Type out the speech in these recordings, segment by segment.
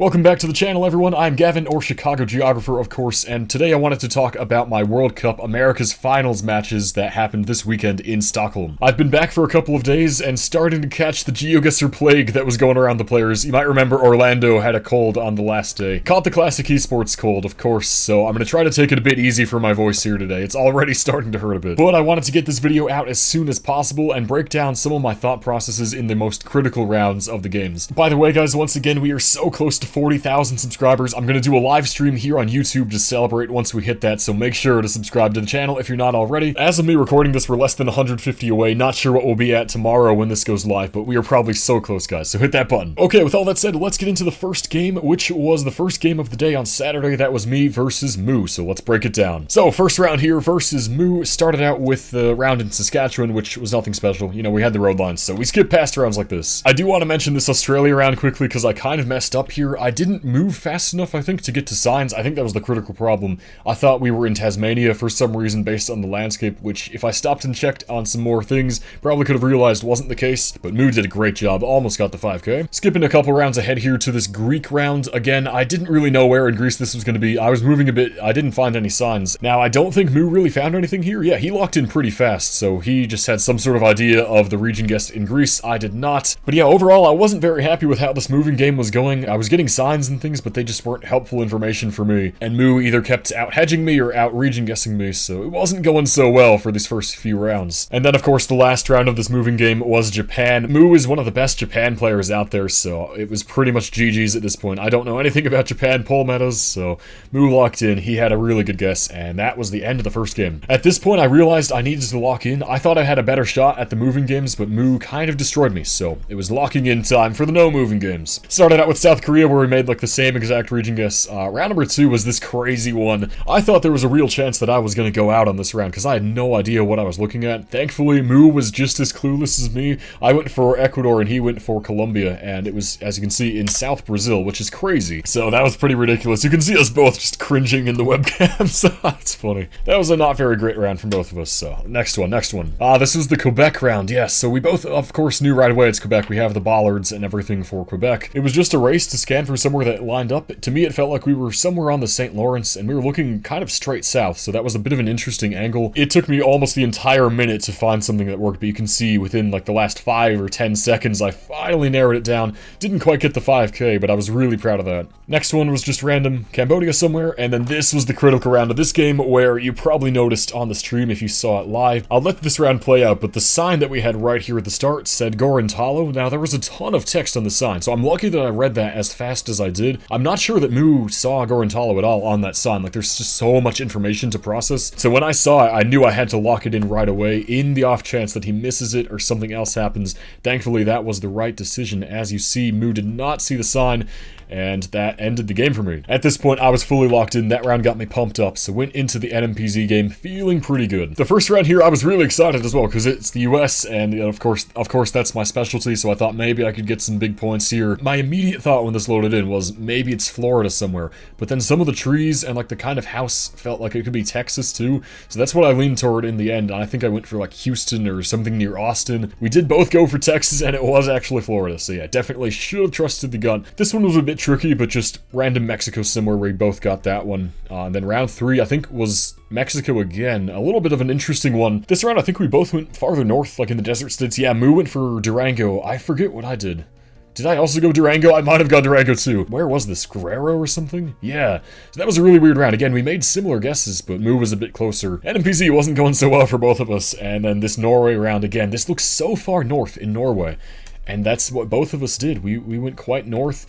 Welcome back to the channel, everyone. I'm Gavin, or Chicago Geographer, of course, and today I wanted to talk about my World Cup Americas Finals matches that happened this weekend in Stockholm. I've been back for a couple of days and starting to catch the GeoGuessr plague that was going around the players. You might remember Orlando had a cold on the last day. Caught the classic esports cold, of course, so I'm going to try to take it a bit easy for my voice here today. It's already starting to hurt a bit. But I wanted to get this video out as soon as possible and break down some of my thought processes in the most critical rounds of the games. By the way, guys, once again, we are so close to 40,000 subscribers. I'm going to do a live stream here on YouTube to celebrate once we hit that, so make sure to subscribe to the channel if you're not already. As of me recording this, we're less than 150 away. Not sure what we'll be at tomorrow when this goes live, but we are probably so close, guys, so hit that button. Okay, with all that said, let's get into the first game, which was the first game of the day on Saturday. That was me versus Moo, so let's break it down. So, first round here versus Moo. Started out with the round in Saskatchewan, which was nothing special. You know, we had the road lines, so we skipped past rounds like this. I do want to mention this Australia round quickly because I kind of messed up here. I didn't move fast enough, I think, to get to signs. I think that was the critical problem. I thought we were in Tasmania for some reason based on the landscape, which if I stopped and checked on some more things, probably could have realized wasn't the case, but Moo did a great job, almost got the 5k. Skipping a couple rounds ahead here to this Greek round. Again, I didn't really know where in Greece this was going to be. I was moving a bit, I didn't find any signs. Now, I don't think Moo really found anything here. Yeah, he locked in pretty fast, so he just had some sort of idea of the region guessed in Greece. I did not. But yeah, overall, I wasn't very happy with how this moving game was going. I was getting signs and things, but they just weren't helpful information for me. And Moo either kept out hedging me or out region guessing me, so it wasn't going so well for these first few rounds. And then, of course, the last round of this moving game was Japan. Moo is one of the best Japan players out there, so it was pretty much GG's at this point. I don't know anything about Japan poll metas, so Moo locked in. He had a really good guess, and that was the end of the first game. At this point, I realized I needed to lock in. I thought I had a better shot at the moving games, but Moo kind of destroyed me, so it was locking in time for the no moving games. Started out with South Korea, where we made like the same exact region guess. Round number 2 was this crazy one. I thought there was a real chance that I was going to go out on this round because I had no idea what I was looking at. Thankfully, Moo was just as clueless as me. I went for Ecuador and he went for Colombia, and it was, as you can see, in South Brazil, which is crazy. So that was pretty ridiculous. You can see us both just cringing in the webcam, so that's funny. That was a not very great round from both of us, so next one. This was the Quebec round, yes. So we both, of course, knew right away it's Quebec. We have the bollards and everything for Quebec. It was just a race to scan for somewhere that lined up. To me, it felt like we were somewhere on the St. Lawrence, and we were looking kind of straight south, so that was a bit of an interesting angle. It took me almost the entire minute to find something that worked, but you can see within like the last 5 or 10 seconds, I finally narrowed it down. Didn't quite get the 5k, but I was really proud of that. Next one was just random Cambodia somewhere, and then this was the critical round of this game, where you probably noticed on the stream if you saw it live. I'll let this round play out, but the sign that we had right here at the start said Gorontalo. Now, there was a ton of text on the sign, so I'm lucky that I read that as fast as I did. I'm not sure that Moo saw Gorontalo at all on that sign. Like, there's just so much information to process. So when I saw it, I knew I had to lock it in right away in the off chance that he misses it or something else happens. Thankfully, that was the right decision. As you see, Moo did not see the sign, and that ended the game for me. At this point, I was fully locked in. That round got me pumped up, so went into the NMPZ game feeling pretty good. The first round here, I was really excited as well, because it's the US, and of course, that's my specialty, so I thought maybe I could get some big points here. My immediate thought when this loaded in was maybe it's Florida somewhere, but then some of the trees and like the kind of house felt like it could be Texas too, so that's what I leaned toward in the end, and I think I went for like Houston or something near Austin. We did both go for Texas, and it was actually Florida, so yeah, definitely should have trusted the gut. This one was a bit tricky, but just random Mexico somewhere where we both got that one. And then round 3, I think, was Mexico again. A little bit of an interesting one. This round, I think we both went farther north, like in the desert states. Yeah, Moo went for Durango. I forget what I did. Did I also go Durango? I might have gone Durango too. Where was this? Guerrero or something? Yeah. So that was a really weird round. Again, we made similar guesses, but Moo was a bit closer. NMPZ wasn't going so well for both of us. And then this Norway round again. This looks so far north in Norway. And that's what both of us did. We went quite north.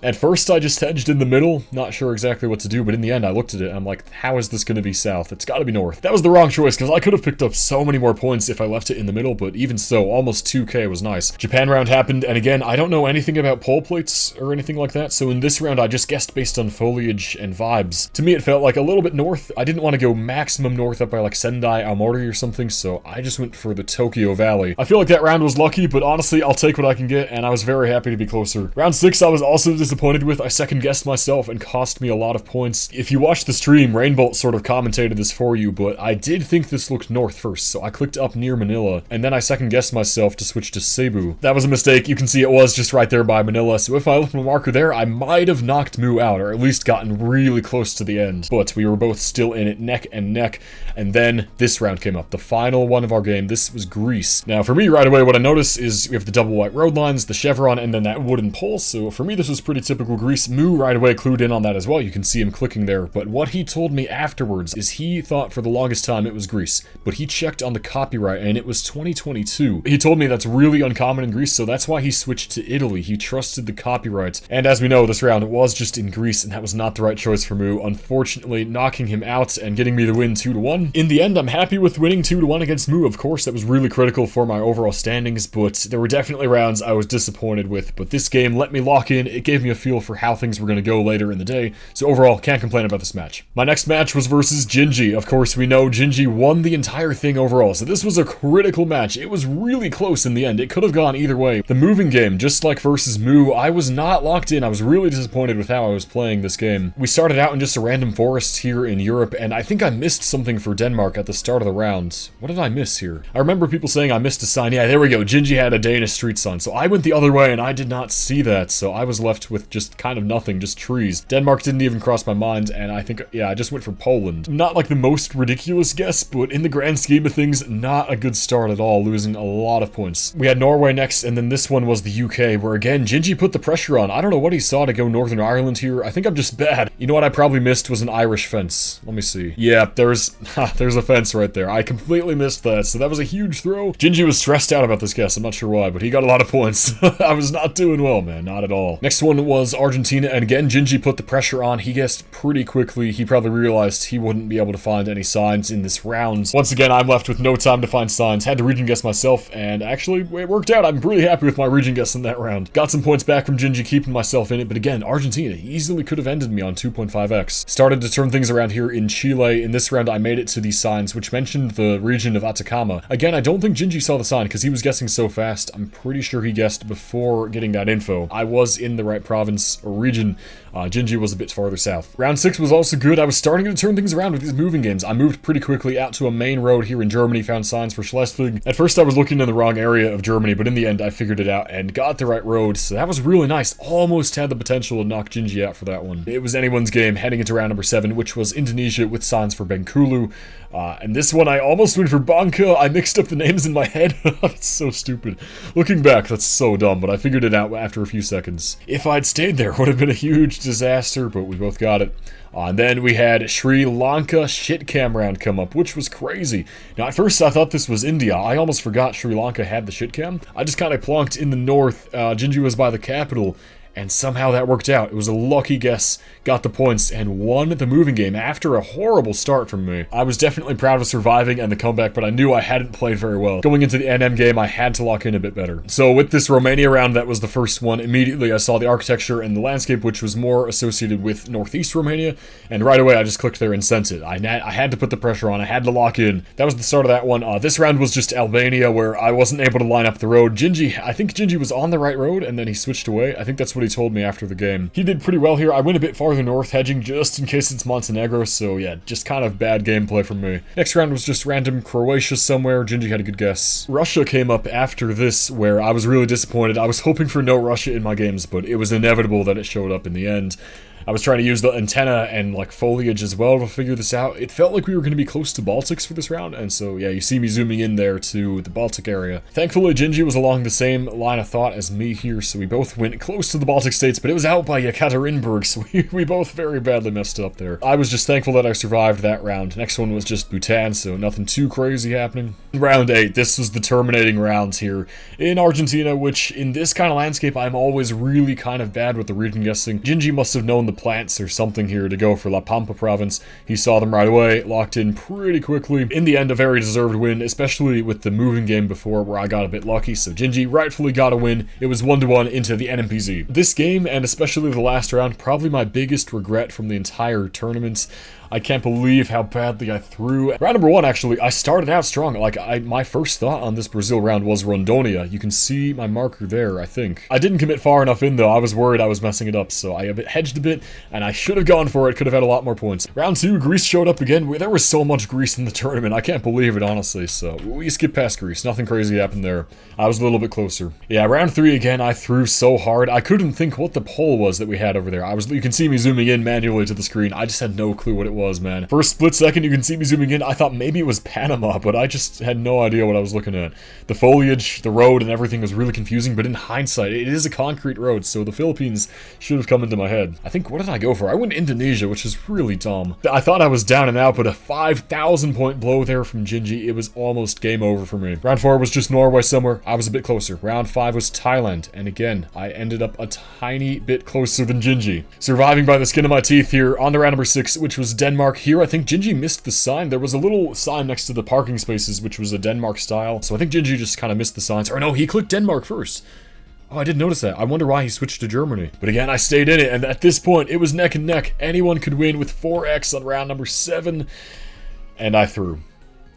At first, I just hedged in the middle, not sure exactly what to do, but in the end, I looked at it, and I'm like, how is this going to be south? It's got to be north. That was the wrong choice, because I could have picked up so many more points if I left it in the middle, but even so, almost 2k was nice. Japan round happened, and again, I don't know anything about pole plates or anything like that, so in this round, I just guessed based on foliage and vibes. To me, it felt like a little bit north. I didn't want to go maximum north up by like Sendai, Aomori or something, so I just went for the Tokyo Valley. I feel like that round was lucky, but honestly, I'll take what I can get, and I was very happy to be closer. Round 6, I was also disappointed with. I second guessed myself and cost me a lot of points. If you watch the stream, Rainbolt sort of commentated this for you, but I did think this looked north first, so I clicked up near Manila, and then I second guessed myself to switch to Cebu. That was a mistake. You can see it was just right there by Manila, so if I left my marker there, I might have knocked Mu out, or at least gotten really close to the end. But we were both still in it neck and neck, and then this round came up, the final one of our game. This was Greece. Now, for me, right away, what I noticed is we have the double white road lines, the chevron, and then that wooden pole, so for me, this was pretty typical Greece. Mu right away clued in on that as well. You can see him clicking there, but what he told me afterwards is he thought for the longest time it was Greece, but he checked on the copyright and it was 2022. He told me that's really uncommon in Greece, so that's why he switched to Italy. He trusted the copyright, and as we know, this round was just in Greece, and that was not the right choice for Mu, unfortunately knocking him out and getting me to win 2-1. In the end, I'm happy with winning 2-1 against Mu. Of course, that was really critical for my overall standings, but there were definitely rounds I was disappointed with, but this game let me lock in. It gave me a feel for how things were going to go later in the day, so overall, can't complain about this match. My next match was versus Gingi. Of course, we know Gingi won the entire thing overall, so this was a critical match. It was really close in the end. It could have gone either way. The moving game, just like versus Mu, I was not locked in. I was really disappointed with how I was playing this game. We started out in just a random forest here in Europe, and I think I missed something for Denmark at the start of the round. What did I miss here? I remember people saying I missed a sign. Yeah, there we go. Gingi had a Danish street sign, so I went the other way, and I did not see that, so I was left with just kind of nothing, just trees. Denmark didn't even cross my mind, and I think, yeah, I just went for Poland. Not like the most ridiculous guess, but in the grand scheme of things, not a good start at all, losing a lot of points. We had Norway next, and then this one was the UK, where again, Gingi put the pressure on. I don't know what he saw to go Northern Ireland here. I think I'm just bad. You know what I probably missed was an Irish fence. Let me see. Yeah, there's a fence right there. I completely missed that, so that was a huge throw. Gingi was stressed out about this guess. I'm not sure why, but he got a lot of points. I was not doing well, man. Not at all. Next one was Argentina, and again, Gingi put the pressure on. He guessed pretty quickly. He probably realized he wouldn't be able to find any signs in this round. Once again, I'm left with no time to find signs. Had to region guess myself, and actually, it worked out. I'm pretty happy with my region guess in that round. Got some points back from Gingi, keeping myself in it, but again, Argentina easily could have ended me on 2.5x. Started to turn things around here in Chile. In this round, I made it to these signs, which mentioned the region of Atacama. Again, I don't think Gingi saw the sign, because he was guessing so fast. I'm pretty sure he guessed before getting that info. I was in the right province or region. Gingi was a bit farther south. Round 6 was also good. I was starting to turn things around with these moving games. I moved pretty quickly out to a main road here in Germany, found signs for Schleswig. At first I was looking in the wrong area of Germany, but in the end I figured it out and got the right road, so that was really nice. Almost had the potential to knock Gingi out for that one. It was anyone's game heading into round number 7, which was Indonesia with signs for Bengkulu. And this one I almost went for Bangka. I mixed up the names in my head. That's so stupid. Looking back, that's so dumb, but I figured it out after a few seconds. If I'd stayed there, it would have been a huge disaster, but we both got it. And then we had Sri Lanka shitcam round come up, which was crazy. Now, at first I thought this was India. I almost forgot Sri Lanka had the shitcam. I just kind of plonked in the north. Gingi was by the capital, and somehow that worked out. It was a lucky guess, got the points, and won the moving game after a horrible start from me. I was definitely proud of surviving and the comeback, but I knew I hadn't played very well. Going into the NM game, I had to lock in a bit better. So with this Romania round, that was the first one. Immediately I saw the architecture and the landscape, which was more associated with northeast Romania, and right away I just clicked there and sent it. I had to put the pressure on, I had to lock in. That was the start of that one. This round was just Albania, where I wasn't able to line up the road. I think Gingi was on the right road, and then he switched away. I think that's what he told me after the game. He did pretty well here. I went a bit farther north, hedging just in case it's Montenegro, so yeah, just kind of bad gameplay from me. Next round was just random Croatia somewhere. Gingi had a good guess. Russia came up after this, where I was really disappointed. I was hoping for no Russia in my games, but it was inevitable that it showed up in the end. I was trying to use the antenna and like foliage as well to figure this out. It felt like we were going to be close to Baltics for this round, and so yeah, you see me zooming in there to the Baltic area. Thankfully, Gingi was along the same line of thought as me here, so we both went close to the Baltic states, but it was out by Yekaterinburg, so we both very badly messed up there. I was just thankful that I survived that round. Next one was just Bhutan, so nothing too crazy happening. Round 8, this was the terminating rounds here in Argentina, which in this kind of landscape, I'm always really kind of bad with the region guessing. Gingi must have known the plants or something here to go for La Pampa province. He saw them right away, locked in pretty quickly. In the end, a very deserved win, especially with the moving game before where I got a bit lucky, so Gingi rightfully got a win. It was 1-1 into the NMPZ. This game, and especially the last round, probably my biggest regret from the entire tournament. I can't believe how badly I threw. Round number 1, actually, I started out strong. Like, my first thought on this Brazil round was Rondonia. You can see my marker there, I think. I didn't commit far enough in, though. I was worried I was messing it up, so I hedged a bit, and I should have gone for it. Could have had a lot more points. Round 2, Greece showed up again. There was so much Greece in the tournament. I can't believe it, honestly, so we skipped past Greece. Nothing crazy happened there. I was a little bit closer. Yeah, round 3 again, I threw so hard. I couldn't think what the pole was that we had over there. You can see me zooming in manually to the screen. I just had no clue what it was, man. For a split second, you can see me zooming in. I thought maybe it was Panama, but I just had no idea what I was looking at. The foliage, the road, and everything was really confusing, but in hindsight, it is a concrete road, so the Philippines should have come into my head. I think, what did I go for? I went Indonesia, which is really dumb. I thought I was down and out, but a 5,000 point blow there from Gingi. It was almost game over for me. Round 4 was just Norway somewhere. I was a bit closer. Round 5 was Thailand, and again, I ended up a tiny bit closer than Gingi. Surviving by the skin of my teeth here. On to round number 6, which was Denmark. Here, I think Gingi missed the sign. There was a little sign next to the parking spaces, which was a Denmark style. So I think Gingi just kind of missed the signs. Or no, he clicked Denmark first. Oh, I didn't notice that. I wonder why he switched to Germany. But again, I stayed in it, and at this point, it was neck and neck. Anyone could win with 4x on round number 7. And I threw.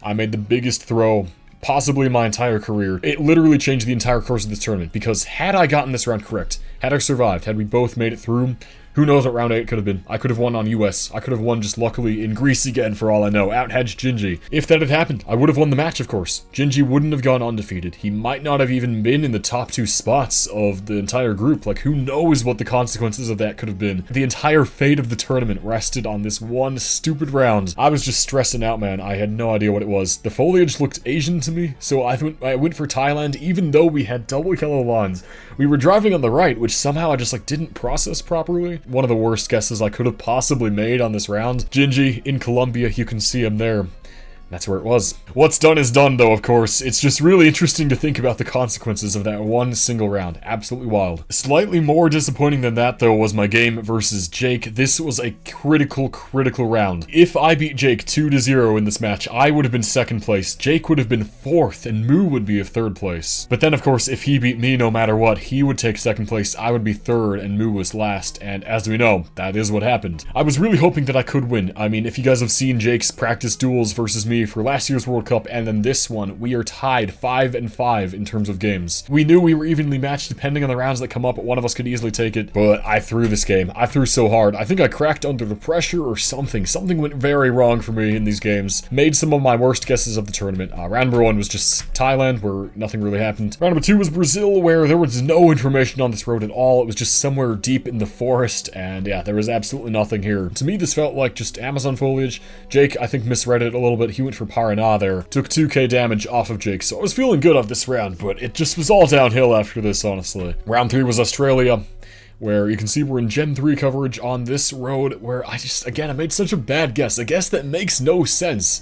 I made the biggest throw possibly in my entire career. It literally changed the entire course of this tournament, because had I gotten this round correct, had I survived, had we both made it through, who knows what round 8 could have been. I could have won on US. I could have won just luckily in Greece again, for all I know. Out-hedged Gingi. If that had happened, I would have won the match, of course. Gingi wouldn't have gone undefeated. He might not have even been in the top 2 spots of the entire group. Like, who knows what the consequences of that could have been. The entire fate of the tournament rested on this one stupid round. I was just stressing out, man. I had no idea what it was. The foliage looked Asian to me, so I went for Thailand, even though we had double yellow lines. We were driving on the right, which somehow I just, like, didn't process properly. One of the worst guesses I could have possibly made on this round. Gingi in Colombia, you can see him there. That's where it was. What's done is done, though, of course. It's just really interesting to think about the consequences of that one single round. Absolutely wild. Slightly more disappointing than that, though, was my game versus Jake. This was a critical round. If I beat Jake 2-0 in this match, I would have been 2nd place. Jake would have been 4th, and Moo would be of 3rd place. But then, of course, if he beat me no matter what, he would take 2nd place, I would be 3rd, and Moo was last. And as we know, that is what happened. I was really hoping that I could win. I mean, if you guys have seen Jake's practice duels versus me for last year's World Cup and then this one, we are tied 5-5 in terms of games. We knew we were evenly matched depending on the rounds that come up, but one of us could easily take it. But I threw this game. I threw so hard. I think I cracked under the pressure or something. Something went very wrong for me in these games. Made some of my worst guesses of the tournament. Round number 1 was just Thailand, where nothing really happened. Round number 2 was Brazil, where there was no information on this road at all. It was just somewhere deep in the forest, and yeah, there was absolutely nothing here. To me, this felt like just Amazon foliage. Jake, I think, misread it a little bit. He went for Paraná there. Took 2k damage off of Jake, so I was feeling good of this round, but it just was all downhill after this, honestly. Round 3 was Australia, where you can see we're in Gen 3 coverage on this road, where I made such a bad guess. A guess that makes no sense.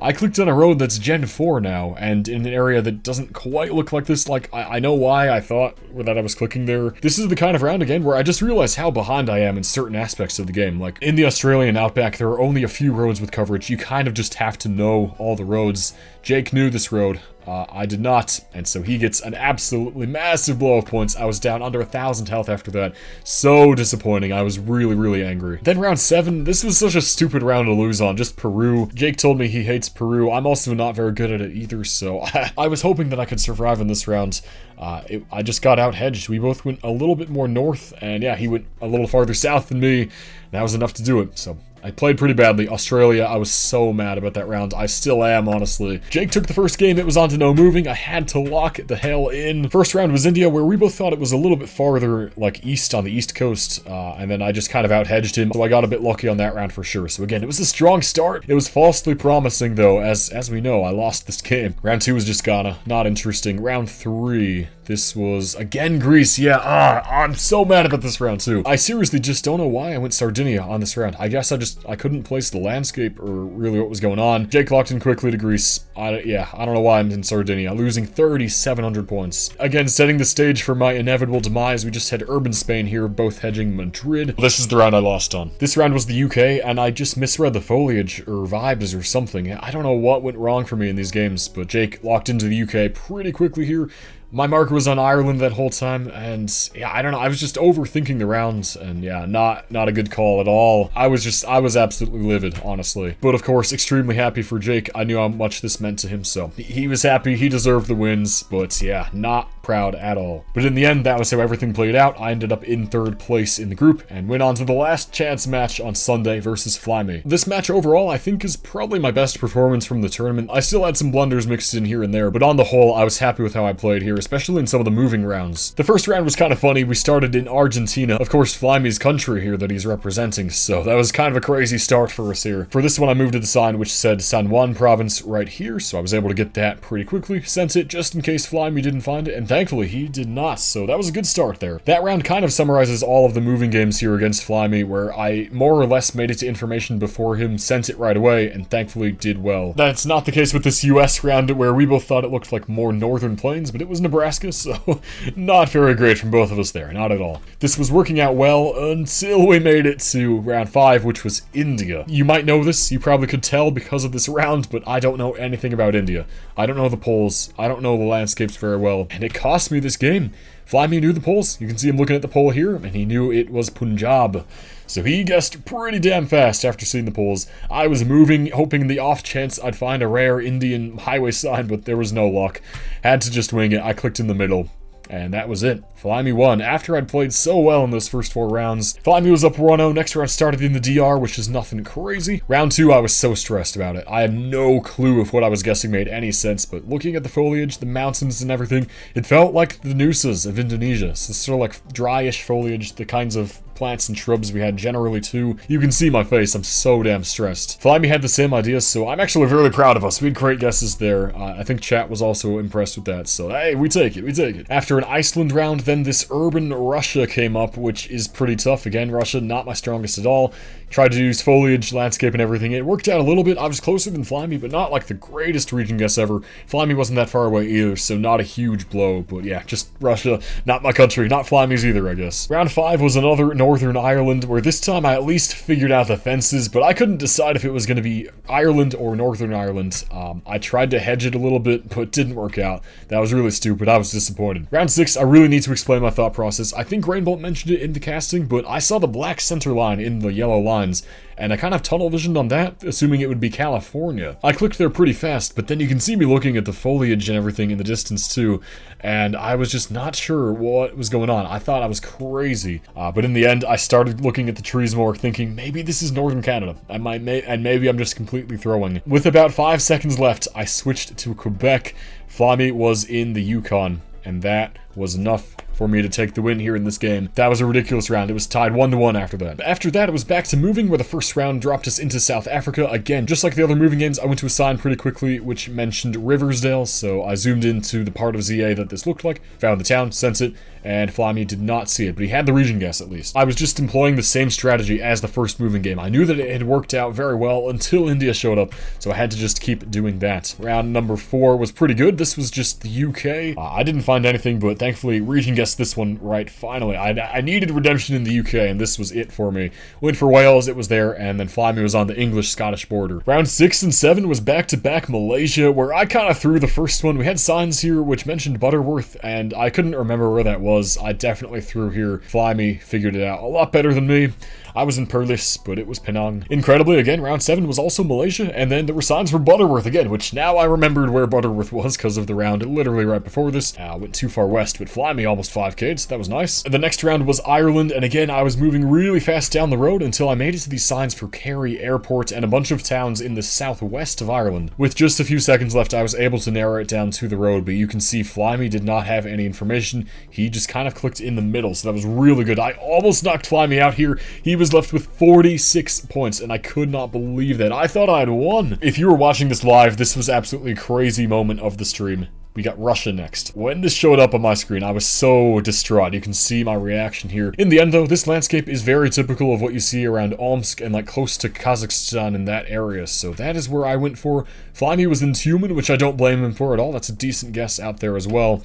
I clicked on a road that's Gen 4 now, and in an area that doesn't quite look like this. Like, I know why I thought that I was clicking there. This is the kind of round, again, where I just realized how behind I am in certain aspects of the game. Like, in the Australian Outback, there are only a few roads with coverage. You kind of just have to know all the roads. Jake knew this road. I did not, and so he gets an absolutely massive blow of points. I was down under 1,000 health after that. So disappointing. I was really angry. Then round 7, this was such a stupid round to lose on. Just Peru. Jake told me he hates Peru. I'm also not very good at it either, so I was hoping that I could survive in this round. I just got out-hedged. We both went a little bit more north, and yeah, he went a little farther south than me. That was enough to do it, so I played pretty badly. Australia, I was so mad about that round. I still am, honestly. Jake took the first game. It was on to no moving. I had to lock the hell in. First round was India, where we both thought it was a little bit farther, like, east on the east coast. And then I just kind of out-hedged him. So I got a bit lucky on that round for sure. So again, it was a strong start. It was falsely promising, though. As we know, I lost this game. Round 2 was just Ghana. Not interesting. Round 3, this was, again, Greece. Yeah, I'm so mad about this round, too. I seriously just don't know why I went Sardinia on this round. I guess I couldn't place the landscape or really what was going on. Jake locked in quickly to Greece. I don't know why I'm in Sardinia, losing 3,700 points. Again, setting the stage for my inevitable demise. We just had urban Spain here, both hedging Madrid. This is the round I lost on. This round was the UK, and I just misread the foliage or vibes or something. I don't know what went wrong for me in these games, but Jake locked into the UK pretty quickly here. My marker was on Ireland that whole time, and yeah, I don't know, I was just overthinking the rounds, and yeah, not a good call at all. I was absolutely livid, honestly. But of course, extremely happy for Jake. I knew how much this meant to him, so he was happy, he deserved the wins, but yeah, not proud at all. But in the end, that was how everything played out. I ended up in 3rd place in the group, and went on to the last chance match on Sunday versus Flyy. This match overall, I think, is probably my best performance from the tournament. I still had some blunders mixed in here and there, but on the whole, I was happy with how I played here, especially in some of the moving rounds. The first round was kind of funny. We started in Argentina, of course Flymy's country here that he's representing, so that was kind of a crazy start for us here. For this one, I moved to the sign which said San Juan province right here, so I was able to get that pretty quickly, sent it just in case Flyy didn't find it, and thankfully he did not, so that was a good start there. That round kind of summarizes all of the moving games here against Flyy, where I more or less made it to information before him, sent it right away, and thankfully did well. That's not the case with this US round, where we both thought it looked like more northern plains, but it was Nebraska, so not very great from both of us there, not at all. This was working out well until we made it to round 5, which was India. You might know this, you probably could tell because of this round, but I don't know anything about India. I don't know the polls, I don't know the landscapes very well, and it cost me this game. Flyy knew the polls. You can see him looking at the poll here, and he knew it was Punjab. So he guessed pretty damn fast after seeing the polls. I was moving, hoping the off chance I'd find a rare Indian highway sign, but there was no luck. Had to just wing it. I clicked in the middle. And that was it. Flyy won. After I'd played so well in those first 4 rounds, Flyy was up 1-0. Next round started in the DR, which is nothing crazy. Round 2, I was so stressed about it. I had no clue if what I was guessing made any sense, but looking at the foliage, the mountains and everything, it felt like the Nusas of Indonesia. So sort of like dryish foliage, the kinds of plants and shrubs we had generally too. You can see my face, I'm so damn stressed. Flyy had the same ideas, so I'm actually really proud of us. We had great guesses there. I think chat was also impressed with that, so hey, we take it, we take it. After an Iceland round, then this urban Russia came up, which is pretty tough. Again, Russia, not my strongest at all. Tried to use foliage, landscape, and everything. It worked out a little bit. I was closer than Flyy, but not like the greatest region guess ever. Flyy wasn't that far away either, so not a huge blow, but yeah, just Russia, not my country, not Flymy's either, I guess. Round 5 was another Northern Ireland, where this time I at least figured out the fences, but I couldn't decide if it was going to be Ireland or Northern Ireland. I tried to hedge it a little bit, but didn't work out. That was really stupid. I was disappointed. Round 6, I really need to explain my thought process. I think Rainbolt mentioned it in the casting, but I saw the black center line in the yellow lines, and I kind of tunnel visioned on that, assuming it would be California. I clicked there pretty fast, but then you can see me looking at the foliage and everything in the distance too, and I was just not sure what was going on. I thought I was crazy, but in the end, I started looking at the trees more, thinking maybe this is Northern Canada, and maybe I'm just completely throwing. With about 5 seconds left, I switched to Quebec. Flyy was in the Yukon, and that was enough for me to take the win here in this game. That was a ridiculous round. It was tied 1-1 after that. After that, it was back to moving, where the first round dropped us into South Africa. Again, just like the other moving games, I went to a sign pretty quickly, which mentioned Riversdale, so I zoomed into the part of ZA that this looked like, found the town, sent it, and Flyy did not see it, but he had the region guess at least. I was just employing the same strategy as the first moving game. I knew that it had worked out very well until India showed up, so I had to just keep doing that. Round number 4 was pretty good. This was just the UK. I didn't find anything, but thankfully region guessed this one right finally. I needed redemption in the UK, and this was it for me. Went for Wales, it was there, and then Flyy was on the English-Scottish border. Round 6 and 7 was back-to-back Malaysia, where I kind of threw the first one. We had signs here which mentioned Butterworth, and I couldn't remember where that was. I definitely threw here. Flyy figured it out a lot better than me. I was in Perlis, but it was Penang. Incredibly, again, round 7 was also Malaysia, and then there were signs for Butterworth again, which now I remembered where Butterworth was because of the round literally right before this. I went too far west, but Flyy almost 5K'd, so that was nice. The next round was Ireland, and again, I was moving really fast down the road until I made it to these signs for Kerry Airport and a bunch of towns in the southwest of Ireland. With just a few seconds left, I was able to narrow it down to the road, but you can see Flyy did not have any information. He just kind of clicked in the middle, so that was really good. I almost knocked Flyy out here. He was left with 46 points, and I could not believe that. I thought I had won. If you were watching this live, this was absolutely a crazy moment of the stream. We got Russia next. When this showed up on my screen, I was so distraught. You can see my reaction here. In the end, though, this landscape is very typical of what you see around Omsk and like close to Kazakhstan in that area. So that is where I went for. Flyy was in Tumen, which I don't blame him for at all. That's a decent guess out there as well.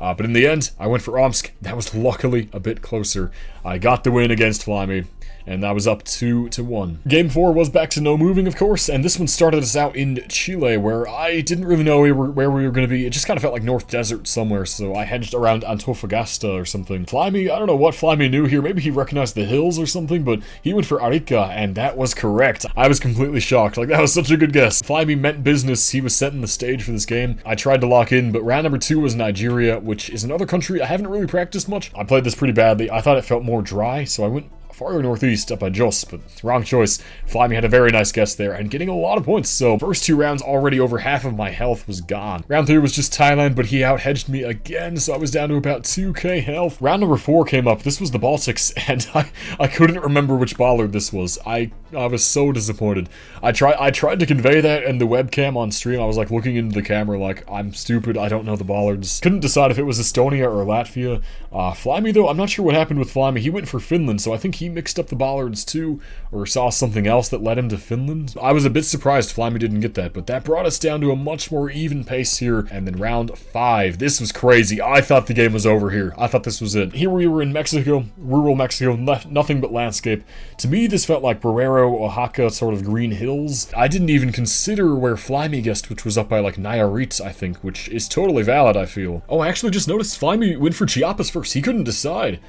But in the end, I went for Omsk. That was luckily a bit closer. I got the win against Flyy, and that was up 2-1. Game 4 was back to no moving, of course, and this one started us out in Chile, where I didn't really know where we were going to be. It just kind of felt like North Desert somewhere, so I hedged around Antofagasta or something. Flyy, I don't know what Flyy knew here. Maybe he recognized the hills or something, but he went for Arica, and that was correct. I was completely shocked. Like, that was such a good guess. Flyy meant business. He was setting the stage for this game. I tried to lock in, but round number 2 was Nigeria, which is another country I haven't really practiced much. I played this pretty badly. I thought it felt more dry, so I went farther northeast up by Jos, but wrong choice. Flyy had a very nice guess there, and getting a lot of points, so first 2 rounds already over half of my health was gone. Round 3 was just Thailand, but he out-hedged me again, so I was down to about 2k health. Round number 4 came up. This was the Baltics, and I couldn't remember which bollard this was. I was so disappointed. I tried to convey that in the webcam on stream. I was like looking into the camera like, I'm stupid, I don't know the bollards. Couldn't decide if it was Estonia or Latvia. Flyy though, I'm not sure what happened with Flyy. He went for Finland, so I think he mixed up the bollards too, or saw something else that led him to Finland. I was a bit surprised Flyy didn't get that, but that brought us down to a much more even pace here. And then round 5, this was crazy. I thought the game was over here. I thought this was it. Here we were in Mexico, rural Mexico, nothing but landscape. To me, this felt like Guerrero, Oaxaca, sort of green hills. I didn't even consider where Flyy guessed, which was up by like Nayarit, I think, which is totally valid, I feel. Oh, I actually just noticed Flyy went for Chiapas first. He couldn't decide.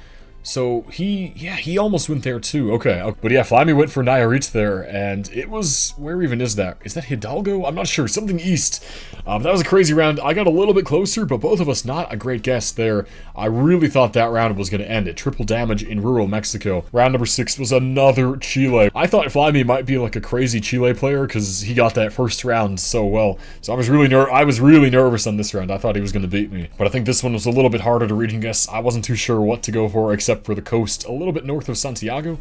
So he almost went there too. Okay. But yeah, Flyy went for Nayarit there, and it was, where even is that? Is that Hidalgo? I'm not sure, something east. That was a crazy round. I got a little bit closer, but both of us not a great guess there. I really thought that round was going to end at triple damage in rural Mexico. Round number 6 was another Chile. I thought Flyy might be like a crazy Chile player because he got that first round so well. So I was really nervous on this round. I thought he was going to beat me. But I think this one was a little bit harder to read and guess. I wasn't too sure what to go for except for the coast a little bit north of Santiago.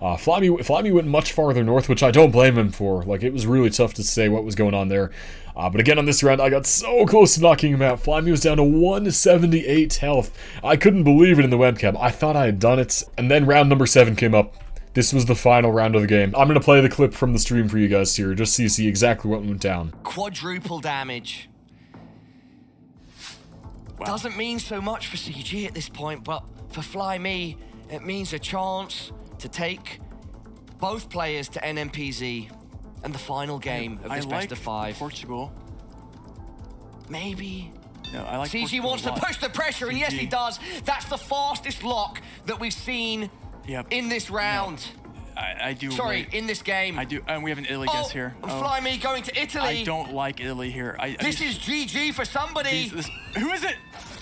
Flyy went much farther north, which I don't blame him for. Like, it was really tough to say what was going on there. But again, on this round, I got so close to knocking him out. Flyy was down to 178 health. I couldn't believe it in the webcam. I thought I had done it. And then round number 7 came up. This was the final round of the game. I'm going to play the clip from the stream for you guys here, just so you see exactly what went down. Quadruple damage. Wow. Doesn't mean so much for CG at this point, but for Flyy, it means a chance to take both players to NMPZ and the final game of this best of 5. Portugal. Maybe. No, I like CG Portugal wants to push the pressure, and yes, he does. That's the fastest lock that we've seen in this round. No, I do. Sorry, in this game. I do, and we have an Italy guess here. Flyy going to Italy. I don't like Italy here. This is GG for somebody. Who is it?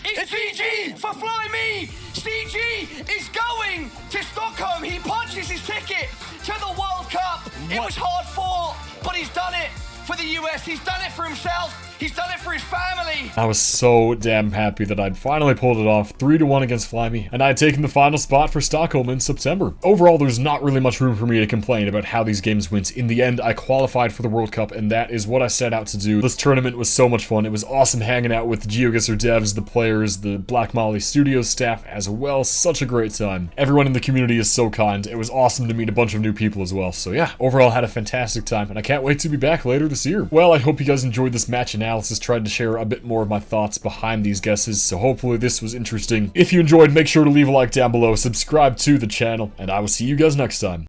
It's CG for Flyy. CG is going to Stockholm. He punches his ticket to the World Cup. What? It was hard fought, but he's done it for the US. He's done it for himself. He's done it for his family. I was so damn happy that I'd finally pulled it off, 3-1 against Flyy, and I had taken the final spot for Stockholm in September. Overall, there's not really much room for me to complain about how these games went. In the end, I qualified for the World Cup, and that is what I set out to do. This tournament was so much fun. It was awesome hanging out with GeoGuessr devs, the players, the Black Molly Studios staff as well. Such a great time. Everyone in the community is so kind. It was awesome to meet a bunch of new people as well. So yeah, overall had a fantastic time, and I can't wait to be back later this year. Well, I hope you guys enjoyed this match analysis. Tried to share a bit more of my thoughts behind these guesses, so hopefully this was interesting. If you enjoyed, make sure to leave a like down below, subscribe to the channel, and I will see you guys next time.